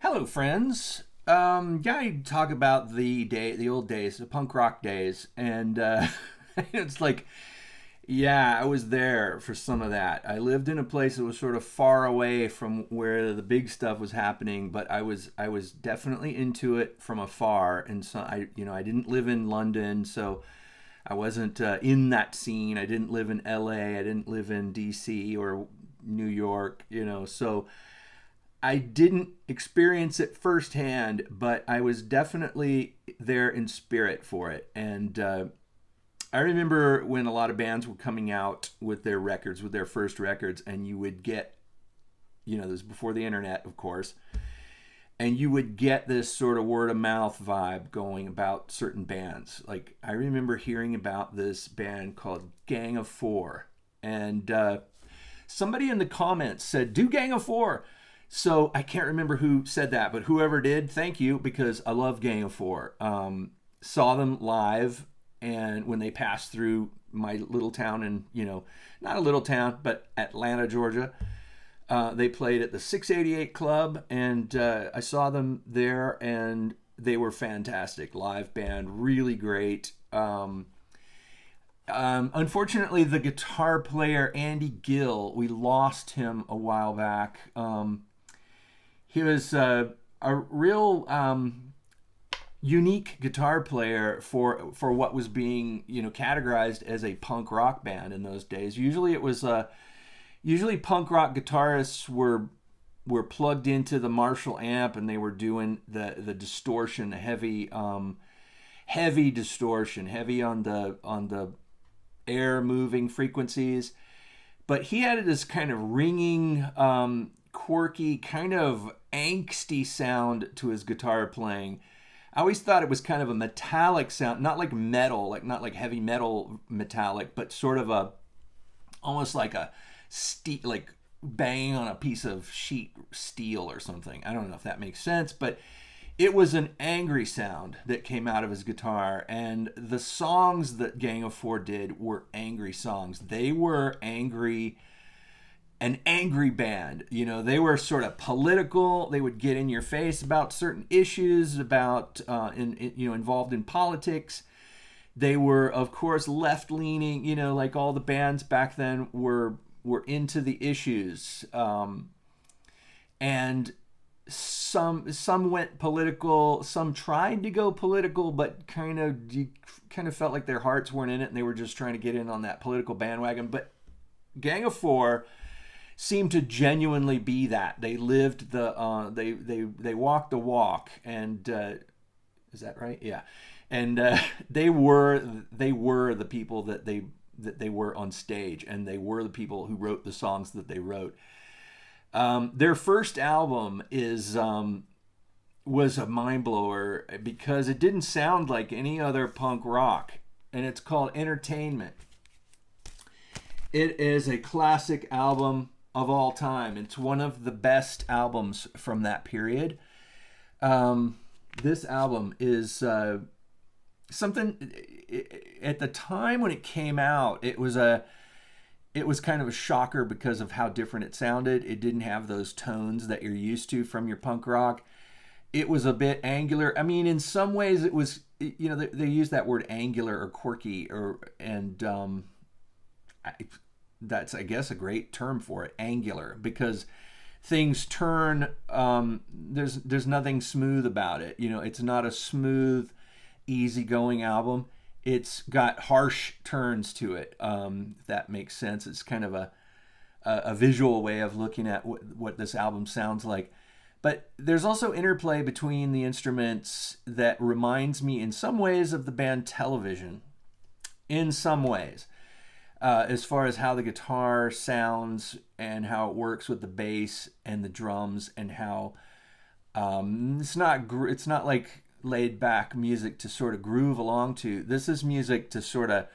Hello, friends. Yeah, I talk about the old days, the punk rock days, and it's like, yeah, I was there for some of that. I lived in a place that was sort of far away from where the big stuff was happening, but I was definitely into it from afar. And so I didn't live in London, so I wasn't in that scene. I didn't live in L.A. I didn't live in D.C. or New York, so I didn't experience it firsthand, but I was definitely there in spirit for it. And I remember when a lot of bands were coming out with their records, with their first records, and you would get, this was before the internet, of course, and you would get this sort of word of mouth vibe going about certain bands. Like, I remember hearing about this band called Gang of Four, and somebody in the comments said, "Do Gang of Four." So I can't remember who said that, but whoever did, thank you, because I love Gang of Four. Saw them live, and when they passed through my little town, in not a little town, but Atlanta, Georgia, they played at the 688 Club, and I saw them there, and they were fantastic. Live band, really great. Unfortunately, the guitar player Andy Gill, we lost him a while back. He was a real unique guitar player for what was being categorized as a punk rock band in those days. Usually punk rock guitarists were plugged into the Marshall amp, and they were doing the distortion, heavy distortion, heavy on the air moving frequencies. But he had this kind of ringing, quirky, kind of angsty sound to his guitar playing. I always thought it was kind of a metallic sound, not like metal, not like heavy metal metallic, but sort of almost like like banging on a piece of sheet steel or something. I don't know if that makes sense, but it was an angry sound that came out of his guitar, and the songs that Gang of Four did were angry songs. They were an angry band. They were sort of political. They would get in your face about certain issues, about involved in politics. They were, of course, left leaning. Like all the bands back then were into the issues, and some went political. Some tried to go political, but kind of felt like their hearts weren't in it, and they were just trying to get in on that political bandwagon. But Gang of Four seemed to genuinely be that. They lived they walked the walk, and is that right? Yeah, and they were the people that they were on stage, and they were the people who wrote the songs that they wrote. Their first album was a mind blower because it didn't sound like any other punk rock, and it's called Entertainment. It is a classic album of all time. It's one of the best albums from that period. This album is something. At the time when it came out, it was kind of a shocker because of how different it sounded. It didn't have those tones that you're used to from your punk rock. It was a bit angular. I mean, in some ways, it was. They use that word angular or quirky, that's, I guess, a great term for it, angular, because things turn. There's nothing smooth about it. It's not a smooth, easygoing album. It's got harsh turns to it. If that makes sense. It's kind of a visual way of looking at what this album sounds like. But there's also interplay between the instruments that reminds me in some ways of the band Television. In some ways. As far as how the guitar sounds and how it works with the bass and the drums, and how it's not like laid back music to sort of groove along to. This is music to sort of,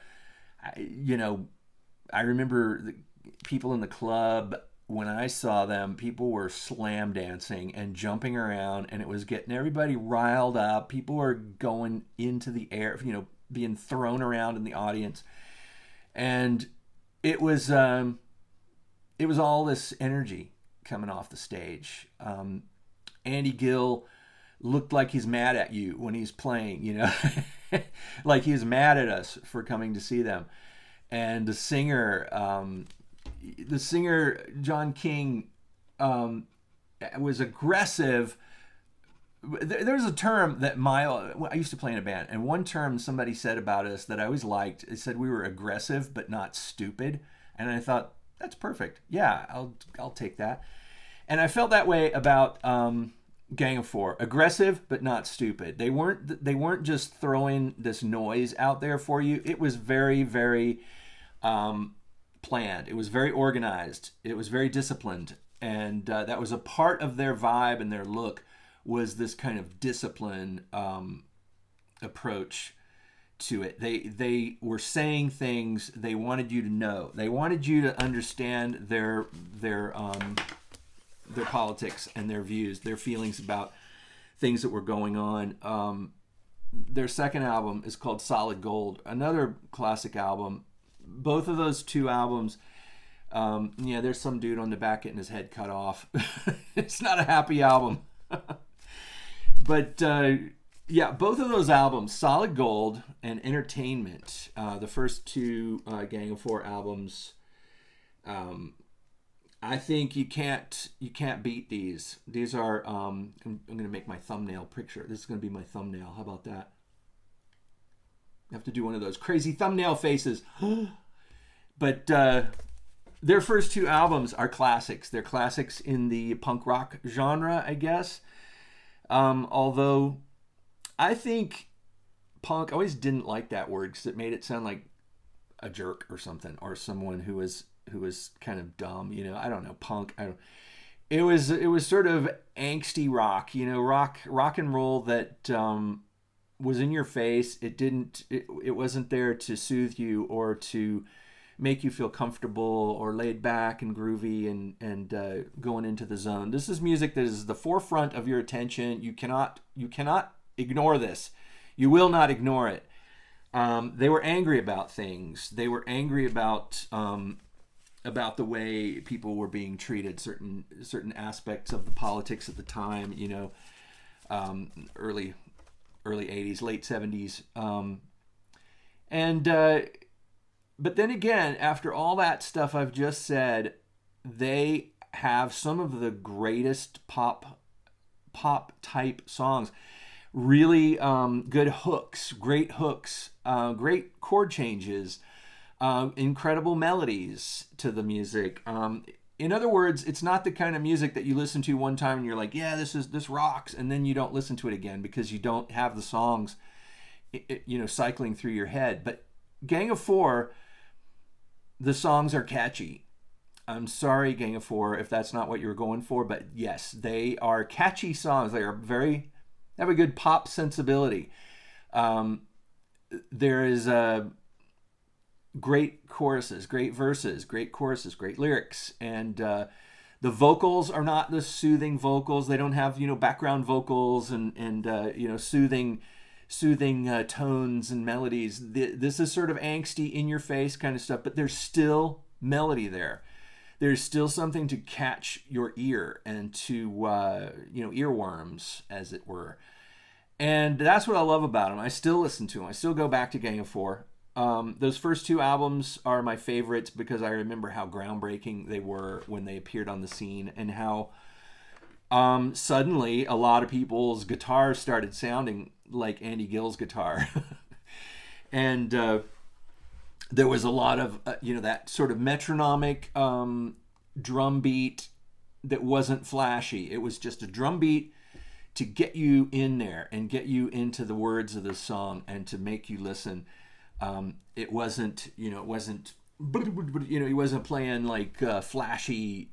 I remember the people in the club when I saw them, people were slam dancing and jumping around, and it was getting everybody riled up. People were going into the air, being thrown around in the audience. And it was all this energy coming off the stage. Andy Gill looked like he's mad at you when he's playing, you know, like he's mad at us for coming to see them. And the singer John King was aggressive. There's a term that I used to play in a band, and one term somebody said about us that I always liked. It said we were aggressive but not stupid, and I thought that's perfect. Yeah, I'll take that. And I felt that way about Gang of Four. Aggressive but not stupid. They weren't just throwing this noise out there for you. It was very, very planned. It was very organized. It was very disciplined, and that was a part of their vibe and their look, was this kind of discipline approach to it. They were saying things they wanted you to know. They wanted you to understand their politics and their views, their feelings about things that were going on. Their second album is called Solid Gold, another classic album. Both of those two albums, there's some dude on the back getting his head cut off. It's not a happy album. But both of those albums, Solid Gold and Entertainment, the first two Gang of Four albums, I think you can't beat these. These are I'm going to make my thumbnail picture. This is going to be my thumbnail. How about that? I have to do one of those crazy thumbnail faces. But their first two albums are classics. They're classics in the punk rock genre, I guess. Although I think punk, I always didn't like that word because it made it sound like a jerk or something, or someone who was kind of dumb, you know. I don't know, punk. It was sort of angsty rock, you know, rock and roll that was in your face. It wasn't there to soothe you or to make you feel comfortable or laid back and groovy and going into the zone. This is music that is the forefront of your attention. You cannot ignore this. You will not ignore it. They were angry about things. They were angry about the way people were being treated, certain aspects of the politics at the time, you know, early 80s, late 70s. But then again, after all that stuff I've just said, they have some of the greatest pop type songs. Really good hooks, great chord changes, incredible melodies to the music. In other words, it's not the kind of music that you listen to one time and you're like, yeah, this rocks, and then you don't listen to it again because you don't have the songs, you know, cycling through your head. But Gang of Four, the songs are catchy. I'm sorry, Gang of Four, if that's not what you were going for, but yes, they are catchy songs. They have a good pop sensibility. There is great choruses, great verses, great choruses, great lyrics, and the vocals are not the soothing vocals. They don't have, you know, background vocals and you know, soothing tones and melodies. This is sort of angsty, in your face kind of stuff, but there's still melody there. There's still something to catch your ear and to you know, earworms, as it were. And that's what I love about them. I still listen to them. I still go back to Gang of Four. Those first two albums are my favorites because I remember how groundbreaking they were when they appeared on the scene, and how suddenly a lot of people's guitars started sounding like Andy Gill's guitar. And there was a lot of you know, that sort of metronomic drum beat that wasn't flashy. It was just a drum beat to get you in there and get you into the words of the song and to make you listen. It wasn't, you know, he wasn't playing like flashy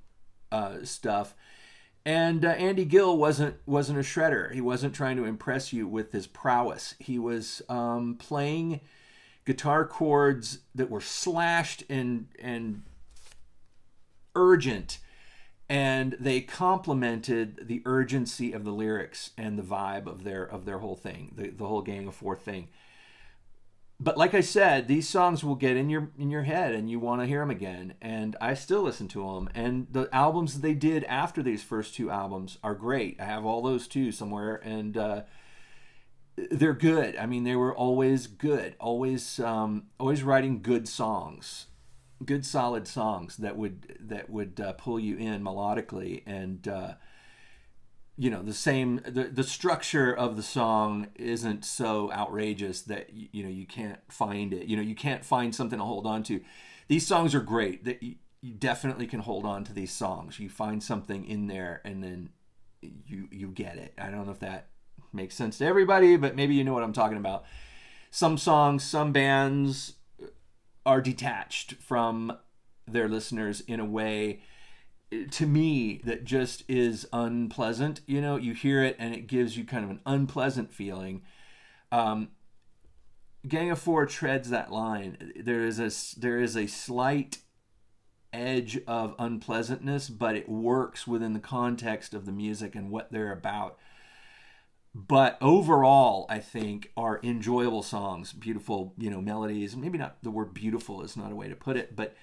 stuff. And Andy Gill wasn't a shredder. He wasn't trying to impress you with his prowess. He was playing guitar chords that were slashed and urgent, and they complemented the urgency of the lyrics and the vibe of their whole thing, the whole Gang of Four thing. But like I said, these songs will get in your head, and you want to hear them again. And I still listen to them. And the albums that they did after these first two albums are great. I have all those too somewhere, and they're good. I mean, they were always good, always writing good songs, good solid songs that would pull you in melodically. And the structure of the song isn't so outrageous that you can't find it. You can't find something to hold on to. These songs are great. That you definitely can hold on to these songs. You find something in there, and then you get it. I don't know if that makes sense to everybody, but maybe you know what I'm talking about. Some songs, some bands are detached from their listeners in a way, to me, that just is unpleasant. You hear it and it gives you kind of an unpleasant feeling. Gang of Four treads that line. There is a slight edge of unpleasantness, but it works within the context of the music and what they're about. But overall, I think are enjoyable songs, beautiful, melodies. Maybe not, the word beautiful is not a way to put it, but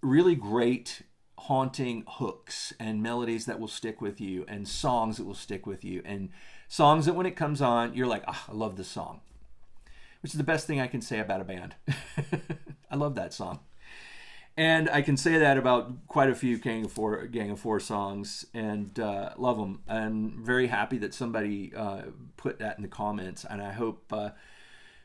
really great, haunting hooks and melodies that will stick with you, and songs that will stick with you, and songs that when it comes on, you're like, I love this song, which is the best thing I can say about a band. I love that song. And I can say that about quite a few Gang of Four songs, and love them. I'm very happy that somebody put that in the comments, and I hope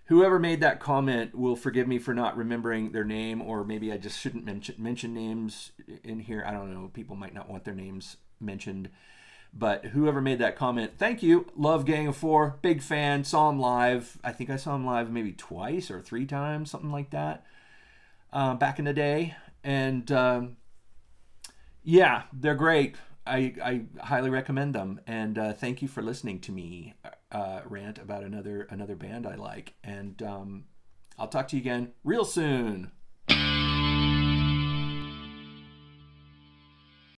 whoever made that comment will forgive me for not remembering their name, or maybe I just shouldn't mention names in here. I don't know. People might not want their names mentioned. But whoever made that comment, thank you. Love Gang of Four. Big fan. Saw them live. I think I saw them live maybe twice or three times, something like that. Back in the day, and yeah, they're great. I highly recommend them, and thank you for listening to me rant about another band I like, and I'll talk to you again real soon.